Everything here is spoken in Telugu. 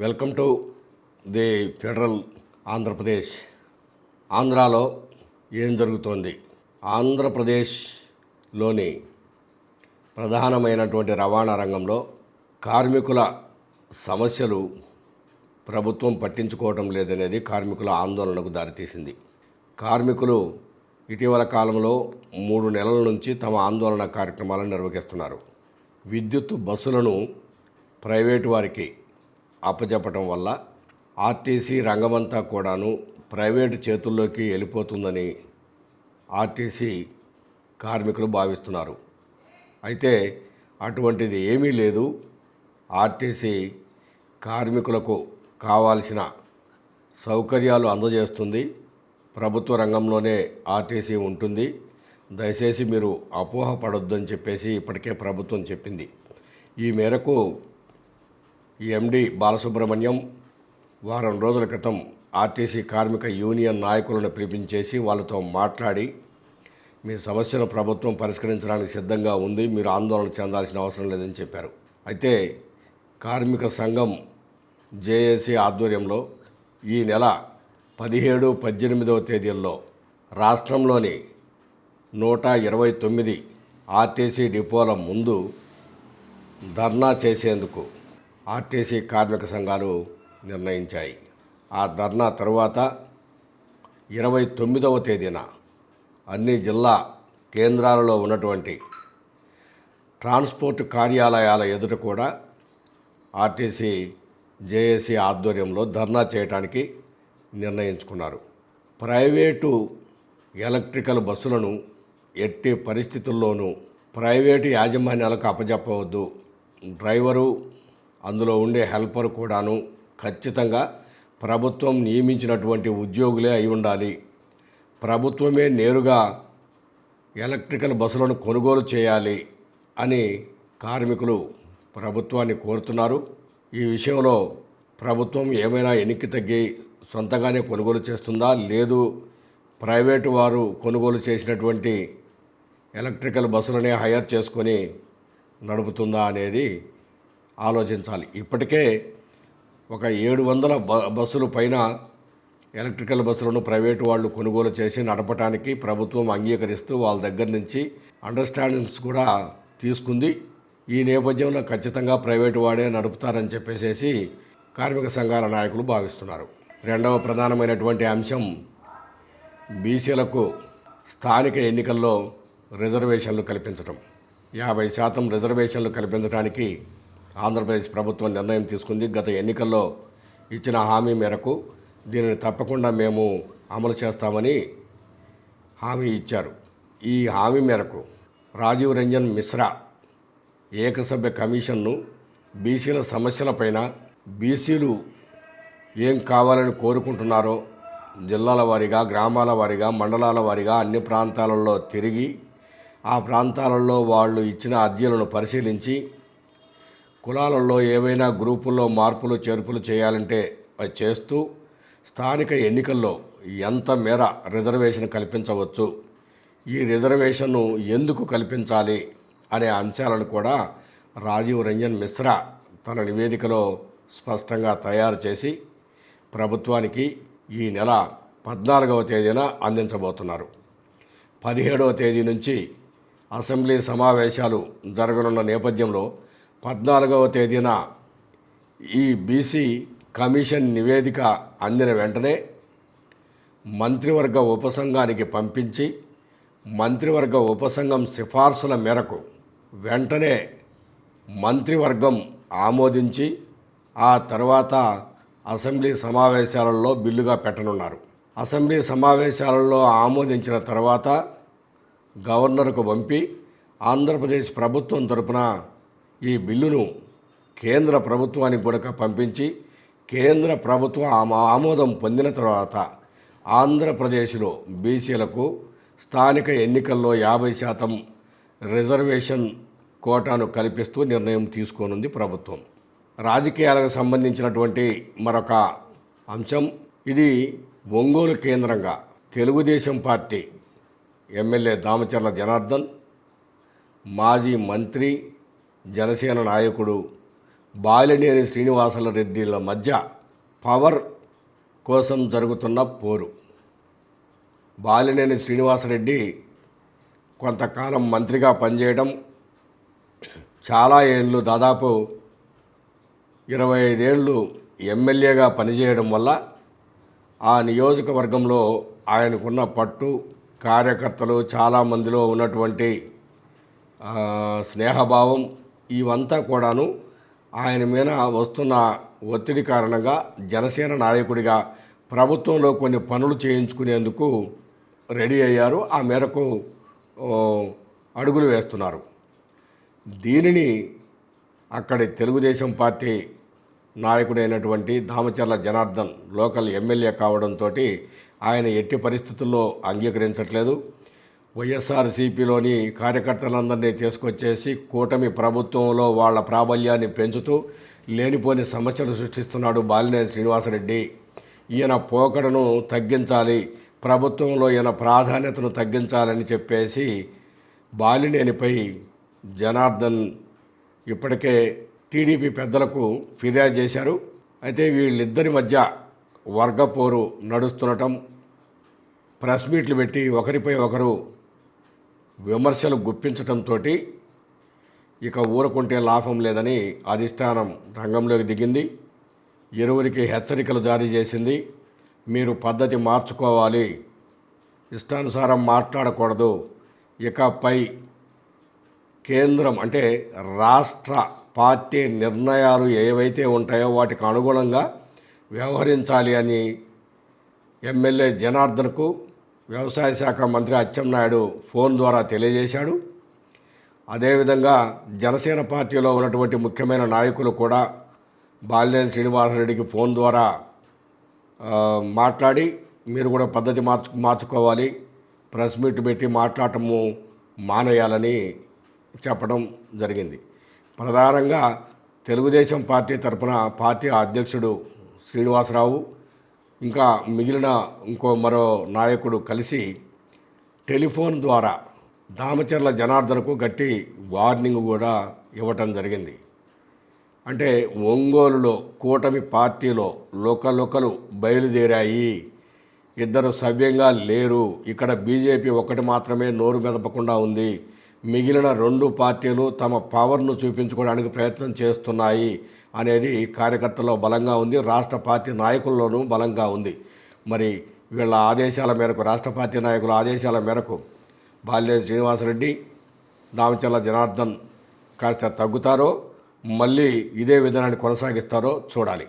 Welcome to the federal Andhra Pradesh. ఆంధ్రాలో ఏం జరుగుతోంది? ఆంధ్రప్రదేశ్లోని ప్రధానమైనటువంటి రవాణా రంగంలో కార్మికుల సమస్యలు ప్రభుత్వం పట్టించుకోవటం లేదనేది కార్మికుల ఆందోళనకు దారితీసింది. కార్మికులు ఇటీవల కాలంలో 3 నెలల నుంచి తమ ఆందోళన కార్యక్రమాలను నిర్వహిస్తున్నారు. విద్యుత్ బస్సులను ప్రైవేటు వారికి అప్పచెప్పటం వల్ల ఆర్టీసీ రంగమంతా కూడాను ప్రైవేటు చేతుల్లోకి వెళ్ళిపోతుందని ఆర్టీసీ కార్మికులు భావిస్తున్నారు. అయితే అటువంటిది ఏమీ లేదు. ఆర్టీసీ కార్మికులకు కావాల్సిన సౌకర్యాలు అందజేస్తుంది. ప్రభుత్వ రంగంలోనే ఆర్టీసీ ఉంటుంది. దయచేసి మీరు అపోహపడొద్దని చెప్పేసి ఇప్పటికే ప్రభుత్వం చెప్పింది. ఈ మేరకు ఎండి బాలసుబ్రహ్మణ్యం వారం రోజుల క్రితం ఆర్టీసీ కార్మిక యూనియన్ నాయకులను పిలిపించేసి వాళ్ళతో మాట్లాడి మీ సమస్యను ప్రభుత్వం పరిష్కరించడానికి సిద్ధంగా ఉంది, మీరు ఆందోళన చెందాల్సిన అవసరం లేదని చెప్పారు. అయితే కార్మిక సంఘం జేఏసీ ఆధ్వర్యంలో ఈ నెల 17, 18వ తేదీల్లో రాష్ట్రంలోని 129 ఆర్టీసీ డిపోల ముందు ధర్నా చేసేందుకు ఆర్టీసీ కార్మిక సంఘాలు నిర్ణయించాయి. ఆ ధర్నా తరువాత 29వ తేదీన అన్ని జిల్లా కేంద్రాలలో ఉన్నటువంటి ట్రాన్స్పోర్ట్ కార్యాలయాల ఎదుట కూడా ఆర్టీసీ జేఏసీ ఆధ్వర్యంలో ధర్నా చేయడానికి నిర్ణయించుకున్నారు. ప్రైవేటు ఎలక్ట్రికల్ బస్సులను ఎట్టి పరిస్థితుల్లోనూ ప్రైవేటు యాజమాన్యాలకు అప్పజెప్పవద్దు. డ్రైవరు, అందులో ఉండే హెల్పర్ కూడాను ఖచ్చితంగా ప్రభుత్వం నియమించినటువంటి ఉద్యోగులే అయి ఉండాలి. ప్రభుత్వమే నేరుగా ఎలక్ట్రికల్ బస్సులను కొనుగోలు చేయాలి అని కార్మికులు ప్రభుత్వాన్ని కోరుతున్నారు. ఈ విషయంలో ప్రభుత్వం ఏమైనా ఎన్నిక తగ్గి సొంతంగానే కొనుగోలు చేస్తుందా, లేదు ప్రైవేటు వారు కొనుగోలు చేసినటువంటి ఎలక్ట్రికల్ బస్సులనే హైర్ చేసుకొని నడుపుతుందా అనేది ఆలోచించాలి. ఇప్పటికే ఒక 700 బస్సుల పైన ఎలక్ట్రికల్ బస్సులను ప్రైవేటు వాళ్ళు కొనుగోలు చేసి నడపడానికి ప్రభుత్వం అంగీకరిస్తూ వాళ్ళ దగ్గర నుంచి అండర్స్టాండింగ్స్ కూడా తీసుకుంది. ఈ నేపథ్యంలో ఖచ్చితంగా ప్రైవేటు వాడే నడుపుతారని చెప్పేసి కార్మిక సంఘాల నాయకులు భావిస్తున్నారు. రెండవ ప్రధానమైనటువంటి అంశం బీసీలకు స్థానిక ఎన్నికల్లో రిజర్వేషన్లు కల్పించడం. 50% రిజర్వేషన్లు కల్పించడానికి ఆంధ్రప్రదేశ్ ప్రభుత్వం నిర్ణయం తీసుకుంది. గత ఎన్నికల్లో ఇచ్చిన హామీ మేరకు దీనిని తప్పకుండా మేము అమలు చేస్తామని హామీ ఇచ్చారు. ఈ హామీ మేరకు రాజీవ్ రంజన్ మిశ్రా ఏకసభ్య కమిషన్ను బీసీల సమస్యలపైన బీసీలు ఏం కావాలని కోరుకుంటున్నారో జిల్లాల వారీగా, గ్రామాల వారీగా, మండలాల వారీగా అన్ని ప్రాంతాలలో తిరిగి ఆ ప్రాంతాలలో వాళ్ళు ఇచ్చిన అర్జీలను పరిశీలించి కులాలలో ఏవైనా గ్రూపుల్లో మార్పులు చేర్పులు చేయాలంటే అది చేస్తూ స్థానిక ఎన్నికల్లో ఎంత మేర రిజర్వేషన్ కల్పించవచ్చు, ఈ రిజర్వేషన్ను ఎందుకు కల్పించాలి అనే అంశాలను కూడా రాజీవ్ రంజన్ మిశ్రా తన నివేదికలో స్పష్టంగా తయారు చేసి ప్రభుత్వానికి ఈ నెల 14వ తేదీన అందించబోతున్నారు. 17వ తేదీ నుంచి అసెంబ్లీ సమావేశాలు జరగనున్న నేపథ్యంలో 14వ తేదీన ఈ బీసీ కమిషన్ నివేదిక అందిన వెంటనే మంత్రివర్గ ఉపసంఘానికి పంపించి మంత్రివర్గ ఉపసంఘం సిఫార్సుల మేరకు వెంటనే మంత్రివర్గం ఆమోదించి ఆ తర్వాత అసెంబ్లీ సమావేశాలలో బిల్లుగా పెట్టనున్నారు. అసెంబ్లీ సమావేశాలలో ఆమోదించిన తర్వాత గవర్నర్కు పంపి ఆంధ్రప్రదేశ్ ప్రభుత్వం తరపున ఈ బిల్లును కేంద్ర ప్రభుత్వానికి కూడా పంపించి కేంద్ర ప్రభుత్వం ఆమోదం పొందిన తర్వాత ఆంధ్రప్రదేశ్లో బీసీలకు స్థానిక ఎన్నికల్లో 50% రిజర్వేషన్ కోటాను కల్పిస్తూ నిర్ణయం తీసుకోనుంది ప్రభుత్వం. రాజకీయాలకు సంబంధించినటువంటి మరొక అంశం, ఇది ఒంగోలు కేంద్రంగా తెలుగుదేశం పార్టీ ఎమ్మెల్యే దామచర్ల జనార్దన్, మాజీ మంత్రి జనసేన నాయకుడు బాలినేని శ్రీనివాసులరెడ్డిల మధ్య పవర్ కోసం జరుగుతున్న పోరు. బాలినేని శ్రీనివాసరెడ్డి కొంతకాలం మంత్రిగా పనిచేయడం, చాలా ఏళ్ళు దాదాపు 25 ఏళ్ళు ఎమ్మెల్యేగా పనిచేయడం వల్ల ఆ నియోజకవర్గంలో ఆయనకున్న పట్టు, కార్యకర్తలు చాలామందిలో ఉన్నటువంటి స్నేహభావం ఇవంతా కూడాను ఆయన మీద వస్తున్న ఒత్తిడి కారణంగా జనసేన నాయకుడిగా ప్రభుత్వంలో కొన్ని పనులు చేయించుకునేందుకు రెడీ అయ్యారు. ఆ మేరకు అడుగులు వేస్తున్నారు. దీనిని అక్కడి తెలుగుదేశం పార్టీ నాయకుడైనటువంటి దామచర్ల జనార్దన్ లోకల్ ఎమ్మెల్యే కావడంతో ఆయన ఎట్టి పరిస్థితుల్లో అంగీకరించట్లేదు. వైఎస్ఆర్సీపీలోని కార్యకర్తలందరినీ తీసుకొచ్చేసి కూటమి ప్రభుత్వంలో వాళ్ళ ప్రాబల్యాన్ని పెంచుతూ లేనిపోని సమస్యలు సృష్టిస్తున్నాడు బాలినేని శ్రీనివాసరెడ్డి. ఈయన పోకడను తగ్గించాలి, ప్రభుత్వంలో ఈయన ప్రాధాన్యతను తగ్గించాలని చెప్పేసి బాలినేనిపై జనార్దన్ ఇప్పటికే టీడీపీ పెద్దలకు ఫిర్యాదు చేశారు. అయితే వీళ్ళిద్దరి మధ్య వర్గపోరు నడుస్తుండటం, ప్రెస్ మీట్లు పెట్టి ఒకరిపై ఒకరు విమర్శలు గుప్పించడంతో ఇక ఊరుకుంటే లాభం లేదని అధిష్టానం రంగంలోకి దిగింది. ఇరువురికి హెచ్చరికలు జారీ చేసింది. మీరు పద్ధతి మార్చుకోవాలి, ఇష్టానుసారం మాట్లాడకూడదు, ఇకపై కేంద్రం అంటే రాష్ట్ర పార్టీ నిర్ణయాలు ఏవైతే ఉంటాయో వాటికి అనుగుణంగా వ్యవహరించాలి అని ఎమ్మెల్యే జనార్దన్కు వ్యవసాయ శాఖ మంత్రి అచ్చెన్నాయుడు ఫోన్ ద్వారా తెలియజేశాడు. అదేవిధంగా జనసేన పార్టీలో ఉన్నటువంటి ముఖ్యమైన నాయకులు కూడా బాలినేని శ్రీనివాసరెడ్డికి ఫోన్ ద్వారా మాట్లాడి మీరు కూడా పద్ధతి మార్చుకోవాలి, ప్రెస్ మీట్ పెట్టి మాట్లాడటము మానేయాలని చెప్పడం జరిగింది. ప్రధానంగా తెలుగుదేశం పార్టీ తరఫున పార్టీ అధ్యక్షుడు శ్రీనివాసరావు ఇంకా మిగిలిన మరో నాయకుడు కలిసి టెలిఫోన్ ద్వారా దామచర్ల జనార్దన్కు గట్టి వార్నింగ్ కూడా ఇవ్వటం జరిగింది. అంటే ఒంగోలులో కూటమి పార్టీలో లోకలు బయలుదేరాయి, ఇద్దరు సవ్యంగా లేరు, ఇక్కడ బీజేపీ ఒకటి మాత్రమే నోరు మెదపకుండా ఉంది, మిగిలిన 2 పార్టీలు తమ పవర్ను చూపించుకోవడానికి ప్రయత్నం చేస్తున్నాయి అనేది కార్యకర్తల్లో బలంగా ఉంది, రాష్ట్ర పార్టీ నాయకుల్లోనూ బలంగా ఉంది. మరి వీళ్ళ ఆదేశాల మేరకు, రాష్ట్ర పార్టీ నాయకుల ఆదేశాల మేరకు బాలినేని శ్రీనివాసరెడ్డి, దామచర్ల జనార్దన్ కాస్త తగ్గుతారో మళ్ళీ ఇదే విధానాన్ని కొనసాగిస్తారో చూడాలి.